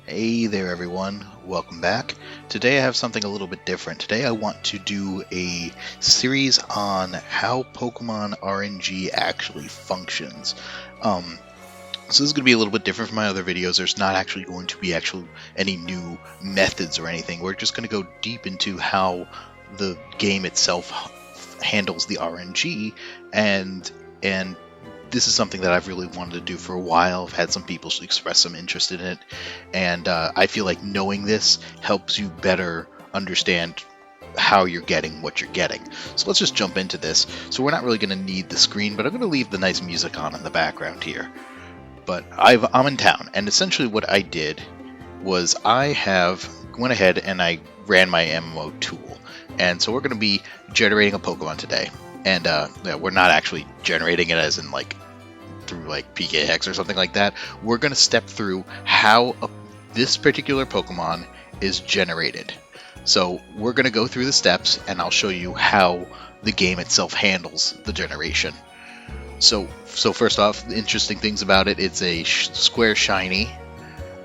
Hey there everyone, welcome back. Today I have something a little bit different. Today I want to do a series on how Pokemon RNG actually functions. So this is going to be a little bit different from my other videos. There's not actually going to be any new methods or anything. We're just going to go deep into how the game itself handles the RNG, and this is something that I've really wanted to do for a while. I've had some people express some interest in it, and I feel like knowing this helps you better understand how you're getting what you're getting. So let's just jump into this. So we're not really going to need the screen, but I'm going to leave the nice music on in the background here. But I'm in town, and essentially what I did was I went ahead and I ran my MMO tool. And so we're going to be generating a Pokemon today. And we're not actually generating it as in through PKX or something like that. We're going to step through how this particular Pokemon is generated. So we're going to go through the steps, and I'll show you how the game itself handles the generation. So first off, the interesting things about it, it's a square shiny.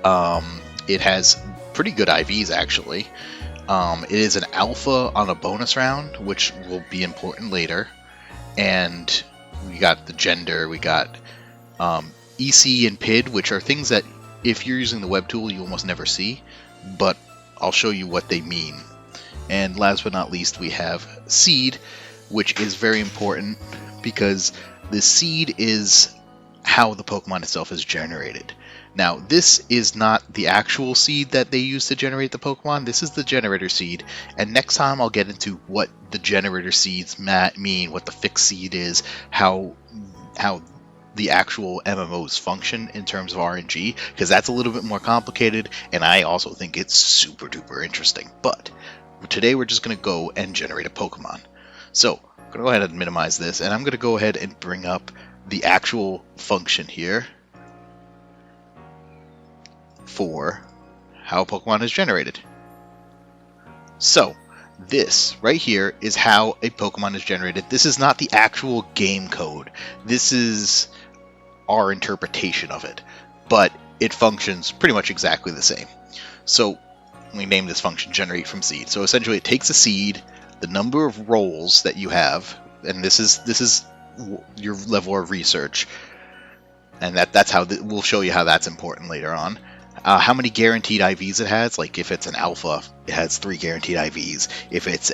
It has pretty good IVs actually. It is an alpha on a bonus round, which will be important later. And we got the gender, we got EC and PID, which are things that if you're using the web tool you almost never see, but I'll show you what they mean. And last but not least, we have seed, which is very important because the seed is how the Pokemon itself is generated. Now, this is not the actual seed that they use to generate the Pokemon. This is the generator seed, and next time I'll get into what the generator seeds mean, what the fixed seed is, how the actual MMOs function in terms of RNG, because that's a little bit more complicated, and I also think it's super duper interesting. But today we're just going to go and generate a Pokemon. So I'm going to go ahead and minimize this, and I'm going to go ahead and bring up the actual function here for how Pokemon is generated. So this right here is how a Pokemon is generated. This is not the actual game code. This is our interpretation of it, but it functions pretty much exactly the same. So we name this function generate from seed. So essentially it takes a seed, the number of rolls that you have, and this is your level of research, and that's how we'll show you how that's important later on. How many guaranteed IVs it has? Like if it's an alpha, it has 3 guaranteed IVs. If it's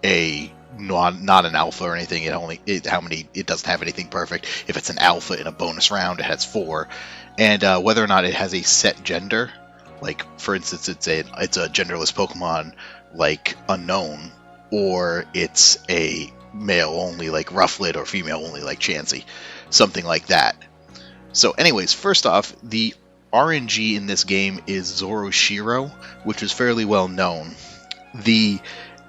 a not an alpha or anything, it doesn't have anything perfect. If it's an alpha in a bonus round, it has 4. And whether or not it has a set gender, like for instance, it's a genderless Pokemon like Unknown, or it's a male only like Rufflet, or female only like Chansey, something like that. So anyways, first off, the RNG in this game is Zoroshiro, which is fairly well known. The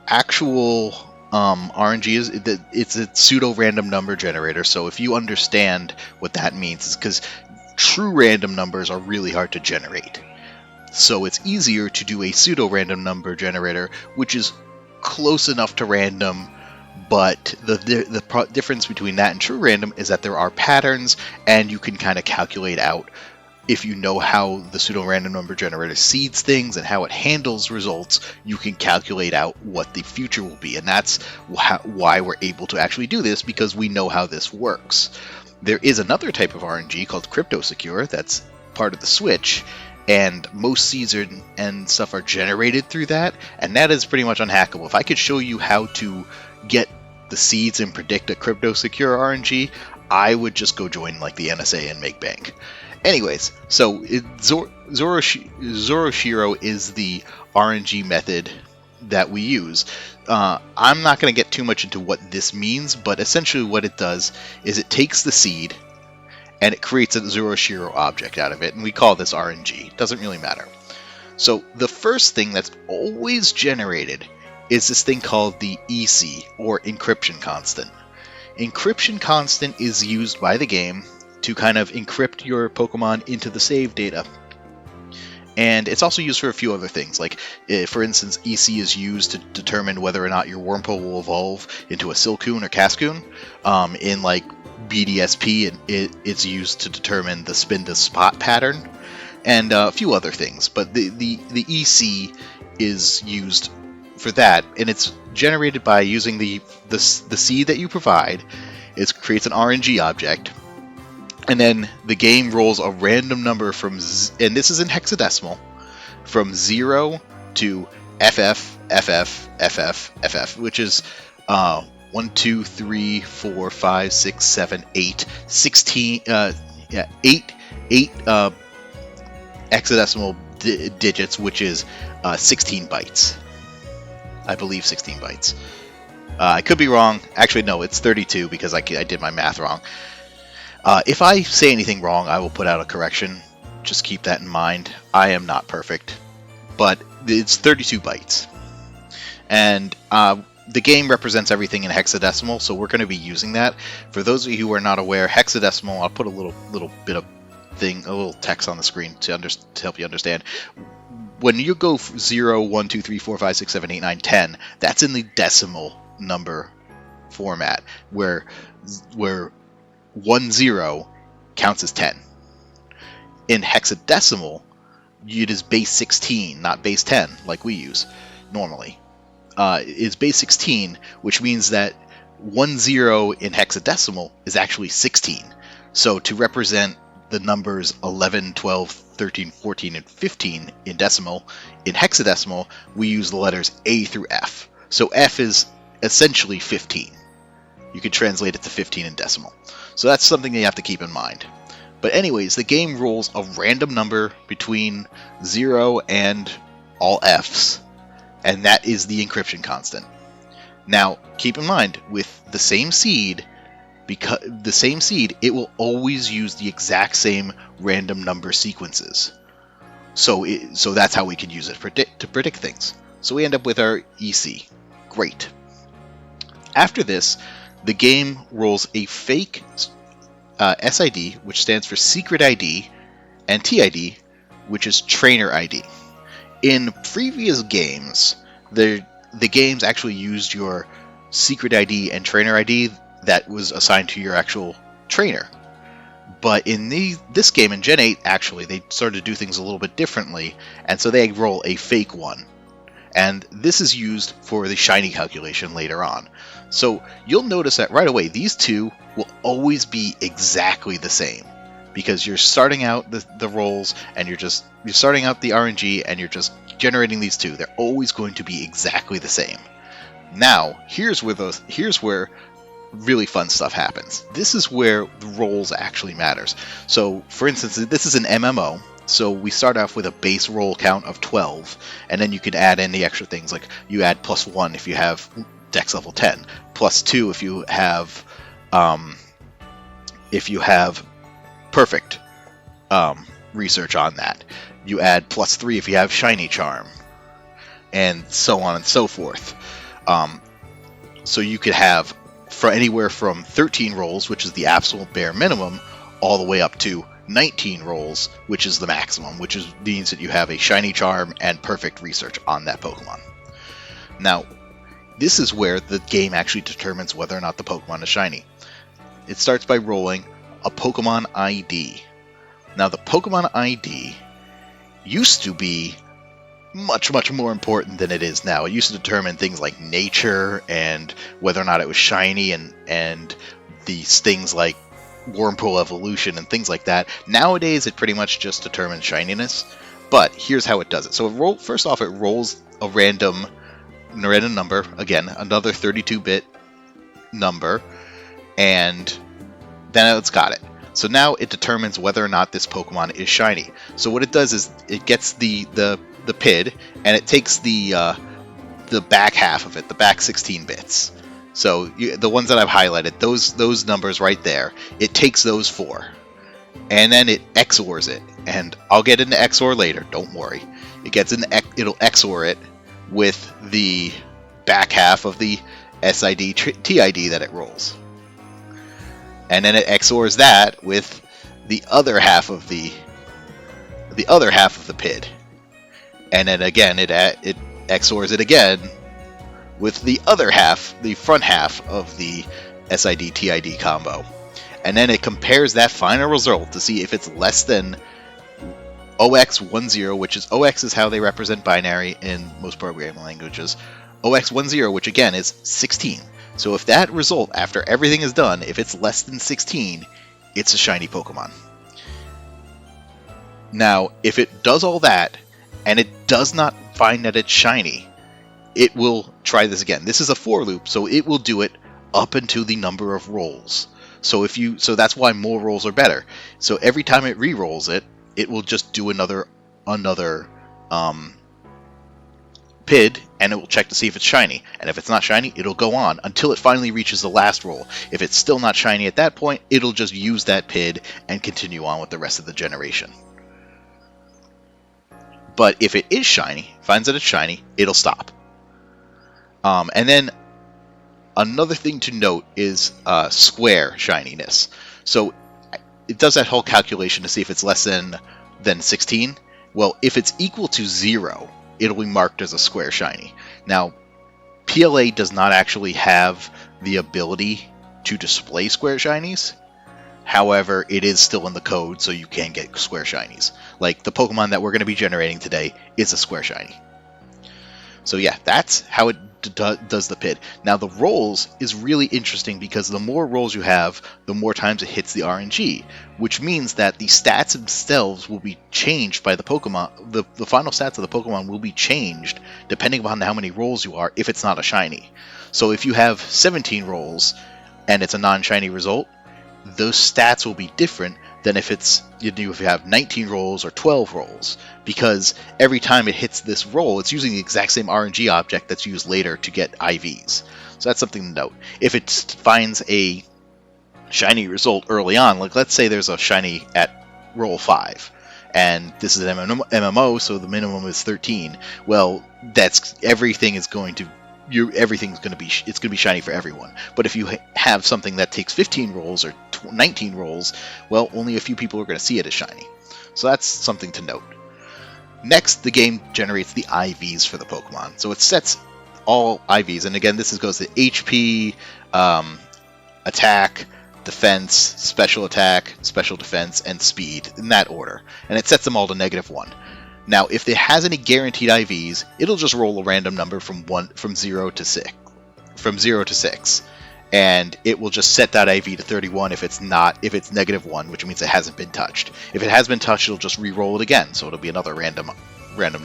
actual RNG it's a pseudo random number generator, so if you understand what that means, it's because true random numbers are really hard to generate. So it's easier to do a pseudo random number generator, which is close enough to random, but the difference between that and true random is that there are patterns, and you can kind of calculate out, if you know how the pseudo-random number generator seeds things and how it handles results, you can calculate out what the future will be. And that's why we're able to actually do this, because we know how this works. There is another type of RNG called crypto secure that's part of the Switch, and most seeds and stuff are generated through that, and that is pretty much unhackable. If I could show you how to get the seeds and predict a crypto secure RNG, I would just go join like the NSA and make bank. Anyways, so Zoroshiro is the RNG method that we use. I'm not going to get too much into what this means, but essentially what it does is it takes the seed and it creates a Zoroshiro object out of it, and we call this RNG. It doesn't really matter. So the first thing that's always generated is this thing called the EC, or encryption constant. Encryption constant is used by the game to kind of encrypt your Pokemon into the save data. And it's also used for a few other things, like, for instance, EC is used to determine whether or not your Wurmple will evolve into a Silcoon or Cascoon. In, like, BDSP, and it's used to determine the spin to spot pattern, and a few other things. But the EC is used for that, and it's generated by using the seed that you provide. It creates an RNG object, and then the game rolls a random number from, and this is in hexadecimal, from 0 to FF, FF, FF, FF, which is 1, 2, 3, 4, 5, 6, 7, 8, 16, 8 hexadecimal digits, which is 16 bytes. I believe 16 bytes. I could be wrong. Actually, no, it's 32 because I did my math wrong. If I say anything wrong, I will put out a correction. Just keep that in mind. I am not perfect, but it's 32 bytes. And the game represents everything in hexadecimal, so we're going to be using that. For those of you who are not aware, hexadecimal, I'll put a little bit of thing, a little text on the screen to help you understand. When you go 0, 1, 2, 3, 4, 5, 6, 7, 8, 9, 10, that's in the decimal number format, where 1, 0 counts as 10. In hexadecimal, it is base 16, not base 10, like we use normally. It's base 16, which means that 1, 0 in hexadecimal is actually 16. So to represent the numbers 11, 12, 13, 14, and 15 in decimal, in hexadecimal, we use the letters A through F. So F is essentially 15. You could translate it to 15 in decimal. So that's something you have to keep in mind. But anyways, the game rolls a random number between 0 and all Fs, and that is the encryption constant. Now, keep in mind, with the same seed, it will always use the exact same random number sequences. So that's how we can use it to predict things. So we end up with our EC. Great. After this, the game rolls a fake SID, which stands for Secret ID, and TID, which is Trainer ID. In previous games, the games actually used your Secret ID and Trainer ID that was assigned to your actual trainer. But in this game, in Gen 8, actually, they started to do things a little bit differently, and so they roll a fake one. And this is used for the shiny calculation later on. So you'll notice that right away, these two will always be exactly the same, because you're starting out the rolls, and you're starting out the RNG, and you're just generating these two. They're always going to be exactly the same. Now, here's where really fun stuff happens. This is where the rolls actually matters. So, for instance, this is an MMO. So we start off with a base roll count of 12, and then you can add in the extra things, like you add +1 if you have Dex level 10, +2 if you have perfect research on that. You add +3 if you have shiny charm, and so on and so forth. So you could have anywhere from 13 rolls, which is the absolute bare minimum, all the way up to 19 rolls, which is the maximum, which means that you have a shiny charm and perfect research on that Pokemon. Now, this is where the game actually determines whether or not the Pokemon is shiny. It starts by rolling a Pokemon ID. Now, the Pokemon ID used to be much, much more important than it is now. It used to determine things like nature and whether or not it was shiny, and these things like Wormpool evolution and things like that. Nowadays, it pretty much just determines shininess, but here's how it does it. So first off, it rolls a random number, again, another 32-bit number, and then it's got it. So now it determines whether or not this Pokemon is shiny. So what it does is it gets the PID, and it takes the back half of it, the back 16 bits. So the ones that I've highlighted, those numbers right there, it takes those 4, and then it XORs it. And I'll get into XOR later, don't worry. It'll XOR it with the back half of the SID TID that it rolls, and then it XORs that with the other half of the PID, and then again it XORs it again with the other half, the front half of the SID TID combo, and then it compares that final result to see if it's less than OX10, which is OX is how they represent binary in most programming languages. OX10, which again is 16. So if that result, after everything is done, if it's less than 16, it's a shiny Pokemon. Now, if it does all that, and it does not find that it's shiny, it will try this again. This is a for loop, so it will do it up until the number of rolls. So that's why more rolls are better. So every time it re-rolls it, it will just do another PID, and it will check to see if it's shiny. And if it's not shiny, it'll go on until it finally reaches the last roll. If it's still not shiny at that point, it'll just use that PID and continue on with the rest of the generation. But if it is shiny, finds that it's shiny, it'll stop. And then another thing to note is square shininess. So it does that whole calculation to see if it's less than 16. Well, if it's equal to 0, it'll be marked as a square shiny. Now, PLA does not actually have the ability to display square shinies. However, it is still in the code, so you can get square shinies. Like the Pokemon that we're going to be generating today is a square shiny. So yeah, that's how it does the PID. Now the rolls is really interesting because the more rolls you have, the more times it hits the RNG, which means that the stats themselves will be changed by the Pokemon. The final stats of the Pokemon will be changed depending upon how many rolls you are if it's not a shiny. So if you have 17 rolls and it's a non-shiny result, those stats will be different than if you have 19 rolls or 12 rolls, because every time it hits this roll, it's using the exact same RNG object that's used later to get IVs. So that's something to note. If it finds a shiny result early on, like let's say there's a shiny at roll 5, and this is an MMO, so the minimum is 13. Well, everything's going to be shiny for everyone. But if you have something that takes 15 rolls or 19 rolls, well, only a few people are going to see it as shiny. So that's something to note. Next, the game generates the IVs for the Pokemon. So it sets all IVs, and again, this goes to HP, attack, defense, special attack, special defense, and speed, in that order. And it sets them all to -1. Now, if it has any guaranteed IVs, it'll just roll a random number from 0 to 6, and it will just set that IV to 31 if it's -1, which means it hasn't been touched. If it has been touched, it'll just re-roll it again, so it'll be another random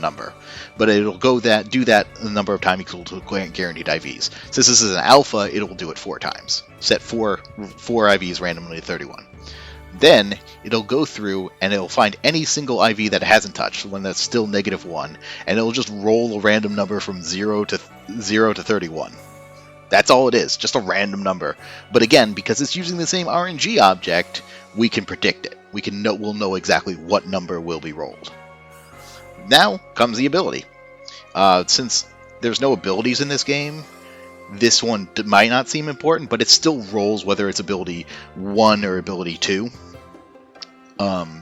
number. But it'll do that the number of times equal to guaranteed IVs. Since this is an alpha, it will do it 4 times. Set four IVs randomly to 31. Then it'll go through and it'll find any single IV that it hasn't touched, one that's still -1, and it'll just roll a random number from 0 to 31. That's all it is, just a random number. But again, because it's using the same RNG object, we can predict it. We'll know exactly what number will be rolled. Now comes the ability. Since there's no abilities in this game, this one might not seem important, but it still rolls whether it's ability 1 or ability 2.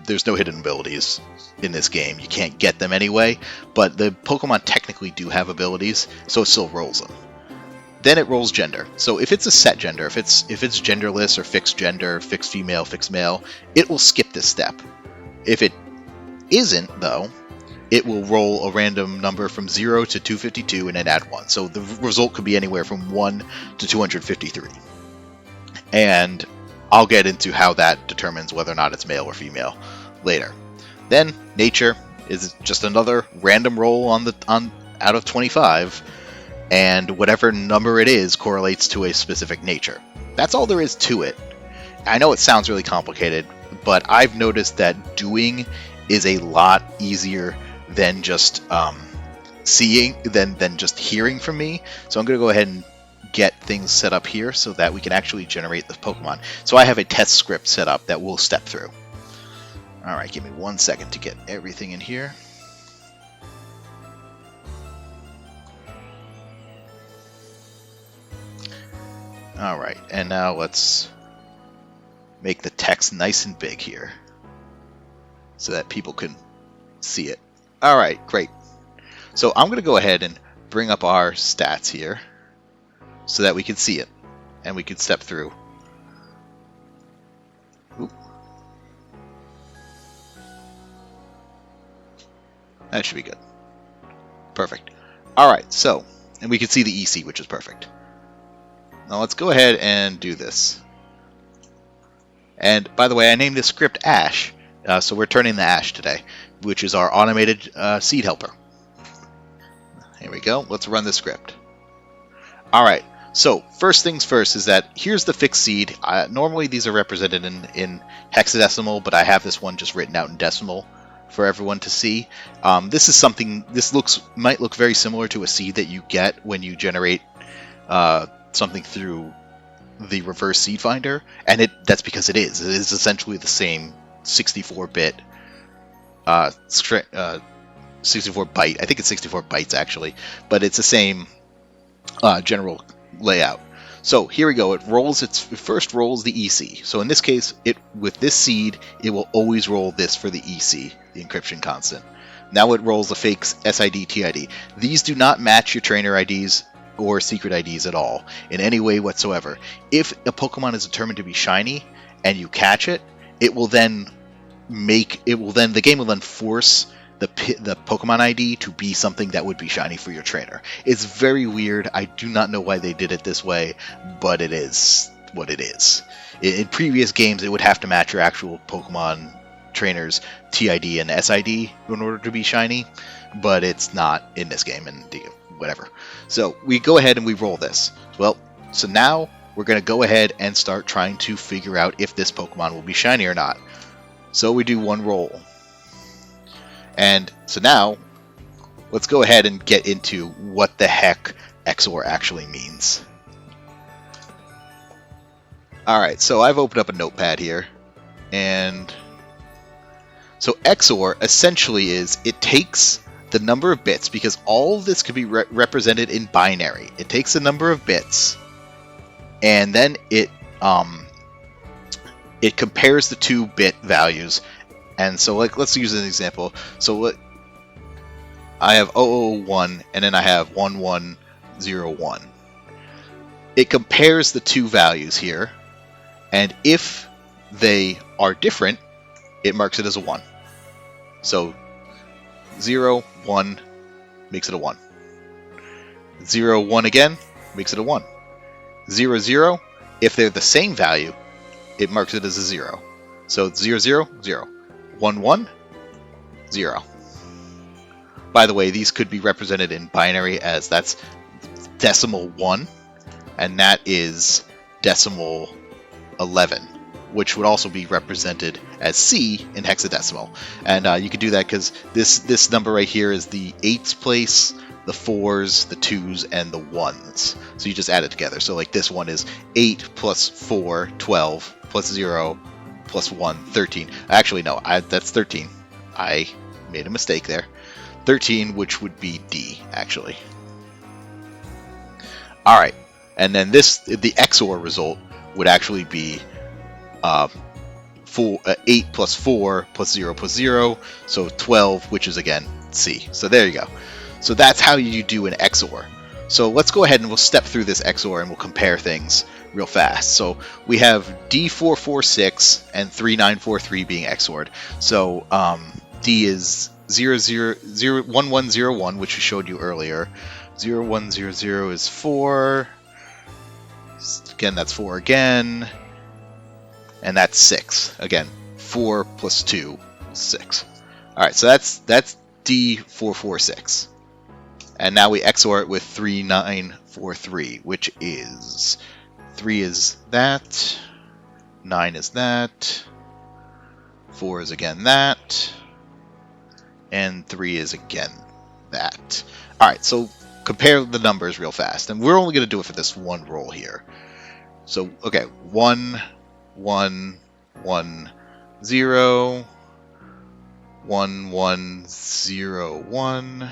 There's no hidden abilities in this game. You can't get them anyway, but the Pokemon technically do have abilities, so it still rolls them. Then it rolls gender. So if it's a set gender, if it's genderless or fixed gender, fixed female, fixed male, it will skip this step. If it isn't, though, it will roll a random number from 0 to 252 and then add 1. So the result could be anywhere from 1 to 253. And I'll get into how that determines whether or not it's male or female later. Then nature is just another random roll out of 25, and whatever number it is correlates to a specific nature. That's all there is to it. I know it sounds really complicated, but I've noticed that doing is a lot easier than just than just hearing from me. So I'm going to go ahead and get things set up here so that we can actually generate the Pokemon. So I have a test script set up that we'll step through. Alright, give me 1 second to get everything in here. Alright, and now let's make the text nice and big here so that people can see it. Alright, great. So I'm going to go ahead and bring up our stats here so that we can see it and we can step through. That should be good. Perfect. Alright, so, and we can see the EC, which is perfect. Now let's go ahead and do this. And by the way, I named this script Ash, so we're turning the Ash today, which is our automated seed helper. Here we go. Let's run the script. Alright, so first things first is that here's the fixed seed. Normally these are represented in hexadecimal, but I have this one just written out in decimal for everyone to see. This is something, this might look very similar to a seed that you get when you generate something through the reverse seed finder, and that's because it is. It is essentially the same 64-bit 64 byte. I think it's 64 bytes actually, but it's the same general layout. So here we go. It first rolls the EC. So in this case, with this seed, it will always roll this for the EC, the encryption constant. Now it rolls the fake SID TID. These do not match your trainer IDs or secret IDs at all in any way whatsoever. If a Pokemon is determined to be shiny and you catch it, the game will then force the Pokemon ID to be something that would be shiny for your trainer. It's very weird. I do not know why they did it this way, but it is what it is. In previous games, it would have to match your actual Pokemon trainer's TID and SID in order to be shiny, but it's not in this game, and whatever. So we go ahead and we roll this. Well, so now we're going to go ahead and start trying to figure out if this Pokemon will be shiny or not. So we do one roll. And so now, let's go ahead and get into what the heck XOR actually means. Alright, so I've opened up a notepad here, and so XOR essentially is, it takes the number of bits, because all of this could be represented in binary. It takes the number of bits, and then it compares the 2-bit values. And so, let's use an example. So I have 001, and then I have 1101. It compares the two values here, and if they are different, it marks it as a 1. So 0, 1 makes it a 1. 0, 1 again makes it a 1. 0, 0, if they're the same value, it marks it as a 0. So 0, 0, 0. 1, 1, 0. By the way, these could be represented in binary as that's decimal 1, and that is decimal 11, which would also be represented as C in hexadecimal. And you can do that because this number right here is the 8s place, the 4s, the 2s, and the 1s. So you just add it together. So like this one is 8 plus 4, 12, plus 0, plus 1, 13. Actually, no, that's 13. I made a mistake there. 13, which would be D, actually. Alright, and then the XOR result would actually be 8 plus 4 plus 0 plus 0, so 12, which is again C. So there you go. So that's how you do an XOR. So let's go ahead and we'll step through this XOR and we'll compare things real fast. So we have D446 and 3943 being XOR'd. So D is 1101, which we showed you earlier. 0100 is 4. Again, that's 4 again. And that's 6. Again, 4 plus 2 is 6. Alright, so that's D446. And now we XOR it with 3943, which is 3 is that, 9 is that, 4 is again that, and 3 is again that. Alright, so compare the numbers real fast. And we're only going to do it for this one roll here. So, okay, 1, 1, 1, 0, 1, 1, 0, 1.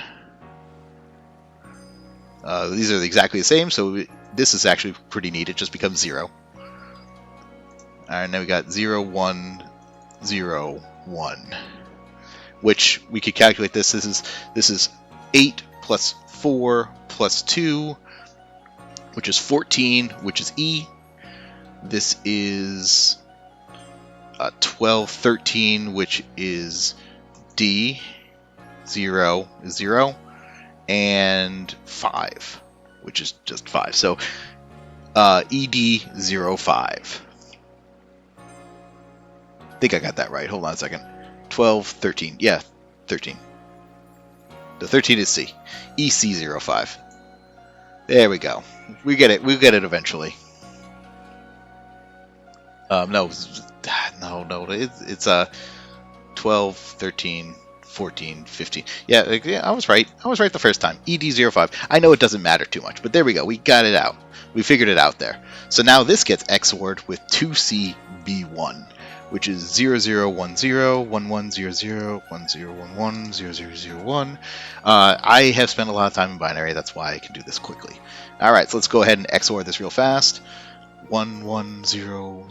These are exactly the same, so this is actually pretty neat. It just becomes 0. Alright, now we got 0, 1, 0, 1. Which we could calculate this. This is 8 plus 4 plus 2, which is 14, which is E. This is 12, 13, which is D. 0 is 0, and 5, which is just 5. So ED05. I think I got that right. Hold on a second. 12, 13. Yeah, 13. The 13 is C. EC05. There we go. We get it. We'll get it eventually. No. It's 12, 13, 14, 15. Yeah, I was right. I was right the first time. ED05. I know it doesn't matter too much, but there we go. We got it out. We figured it out there. So now this gets XOR'd with 2CB1, which is 0010, 1100, 1011, 0001. I have spent a lot of time in binary. That's why I can do this quickly. All right, so let's go ahead and XOR this real fast. 1100,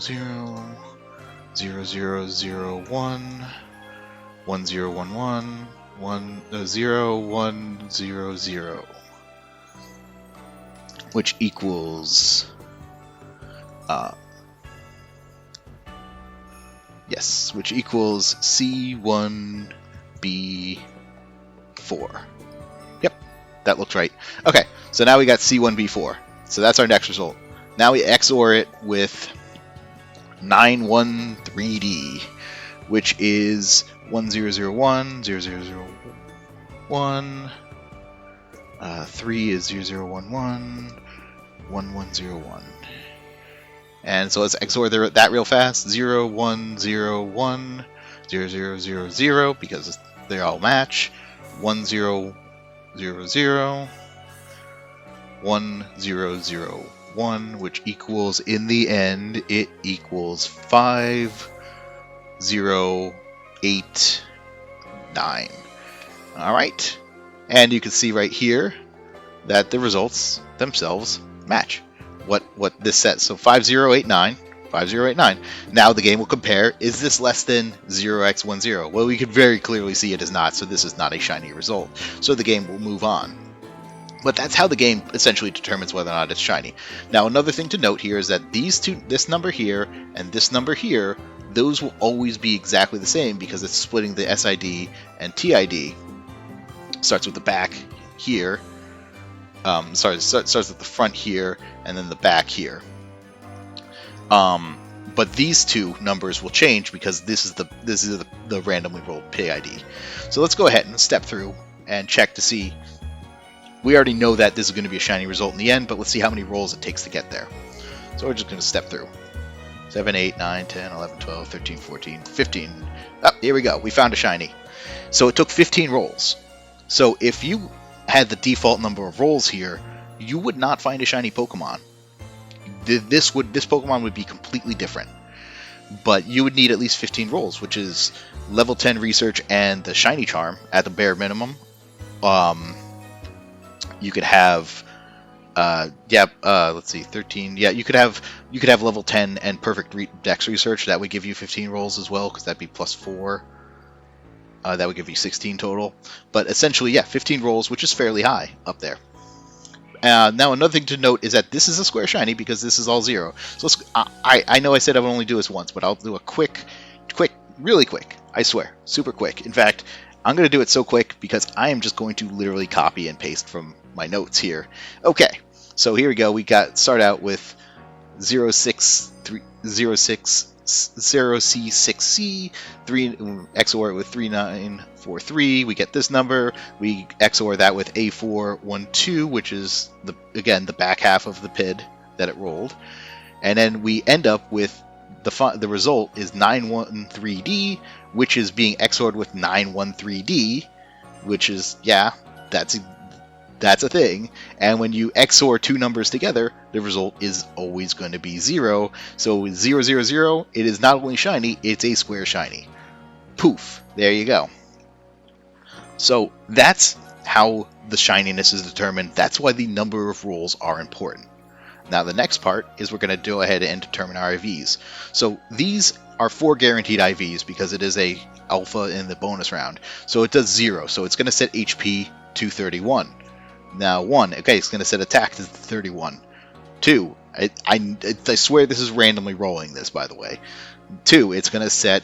0001, 1011, 0100, which equals which equals C1B4. Yep, that looks right. Okay, so now we got C1B4. So that's our next result. Now we XOR it with 913D, which is 1001, 0001, 3 is 0011, 1101. And so let's XOR that real fast. 0101, 0000, because they all match. 1000, 1001, which equals, in the end, it equals 5089. Alright. And you can see right here that the results themselves match what this says. So 5089. Now the game will compare, is this less than 0x10? Well, we can very clearly see it is not, so this is not a shiny result. So the game will move on. But that's how the game essentially determines whether or not it's shiny. Now, another thing to note here is that these two, this number here and this number here, those will always be exactly the same because it's splitting the SID and TID. Starts with the back here. Starts with the front here and then the back here. But these two numbers will change because this is the randomly rolled PID. So let's go ahead and step through and check to see. We already know that this is going to be a shiny result in the end, but let's see how many rolls it takes to get there. So we're just going to step through. 7, 8, 9, 10, 11, 12, 13, 14, 15. Oh, here we go. We found a shiny. So it took 15 rolls. So if you had the default number of rolls here, you would not find a shiny Pokemon. This Pokemon would be completely different. But you would need at least 15 rolls, which is level 10 research and the shiny charm at the bare minimum. You could have let's see, 13. Yeah, you could have level 10 and perfect dex research. That would give you 15 rolls as well, because that'd be plus 4. That would give you 16 total. But essentially, yeah, 15 rolls, which is fairly high up there. Now, another thing to note is that this is a square shiny because this is all 0. So I know I said I would only do this once, but I'll do a really quick. I swear, super quick. In fact, I'm going to do it so quick because I am just going to literally copy and paste from my notes here. Okay, so here we go. We start out with 0C6C, 3 XOR it with 3943. We get this number. We XOR that with A412, which is the back half of the PID that it rolled, and then we end up with the result is 913D, which is being XOR'd with 913D, which is, yeah, that's a thing. And when you XOR two numbers together, the result is always going to be 0. So 000, it is not only shiny, it's a square shiny. Poof, there you go. So that's how the shininess is determined. That's why the number of rolls are important. Now the next part is we're going to go ahead and determine our IVs. So these are 4 guaranteed IVs because it is a alpha in the bonus round. So it does 0. So it's going to set HP to 31. Now 1, okay, it's going to set attack to 31. 2, I swear this is randomly rolling this, by the way. 2, it's going to set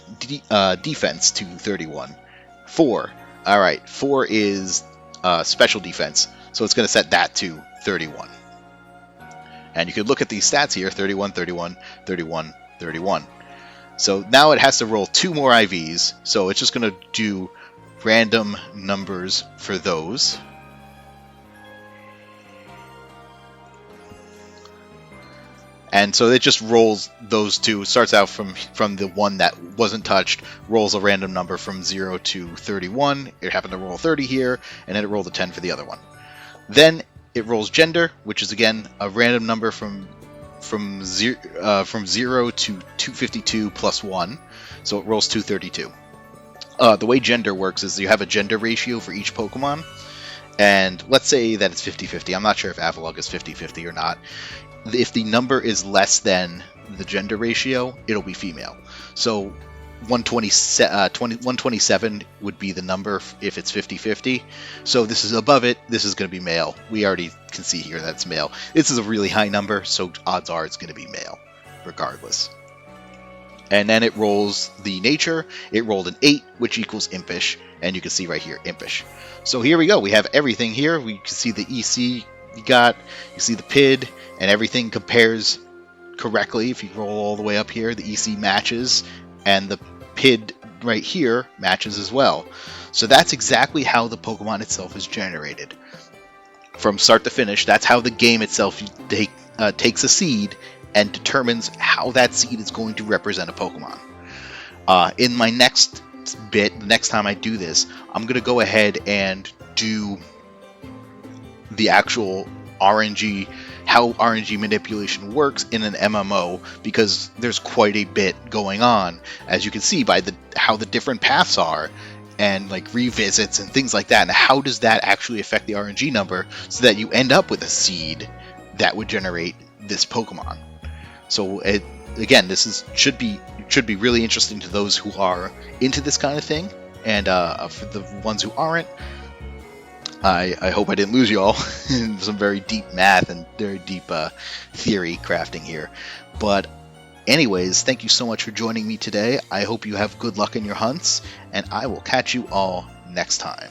defense to 31. 4, All right, 4 is special defense, so it's going to set that to 31. And you can look at these stats here, 31, 31, 31, 31. So now it has to roll 2 more IVs, so it's just going to do random numbers for those. And so it just rolls those 2, starts out from the one that wasn't touched, rolls a random number from 0 to 31. It happened to roll 30 here, and then it rolled a 10 for the other one. Then it rolls gender, which is again a random number from 0 to 252 plus 1, so it rolls 232. The way gender works is you have a gender ratio for each Pokemon, and let's say that it's 50-50. I'm not sure if Avalugg is 50-50 or not. If the number is less than the gender ratio, it'll be female. So 127 would be the number if it's 50-50. So this is above it, this is going to be male. We already can see here that's male. This is a really high number, so odds are it's going to be male, regardless. And then it rolls the nature. It rolled an 8, which equals impish, and you can see right here, impish. So here we go. We have everything here. We can see the EC you see the PID, and everything compares correctly. If you roll all the way up here, the EC matches, and the PID right here matches as well. So that's exactly how the Pokemon itself is generated. From start to finish, that's how the game itself takes a seed and determines how that seed is going to represent a Pokemon. In my next bit, the next time I do this, I'm going to go ahead and do the actual RNG, how RNG manipulation works in an MMO, because there's quite a bit going on, as you can see by how the different paths are, and like revisits and things like that, and how does that actually affect the RNG number so that you end up with a seed that would generate this Pokemon. So again, this should be really interesting to those who are into this kind of thing, and for the ones who aren't, I hope I didn't lose you all in some very deep math and very deep theory crafting here. But anyways, thank you so much for joining me today. I hope you have good luck in your hunts, and I will catch you all next time.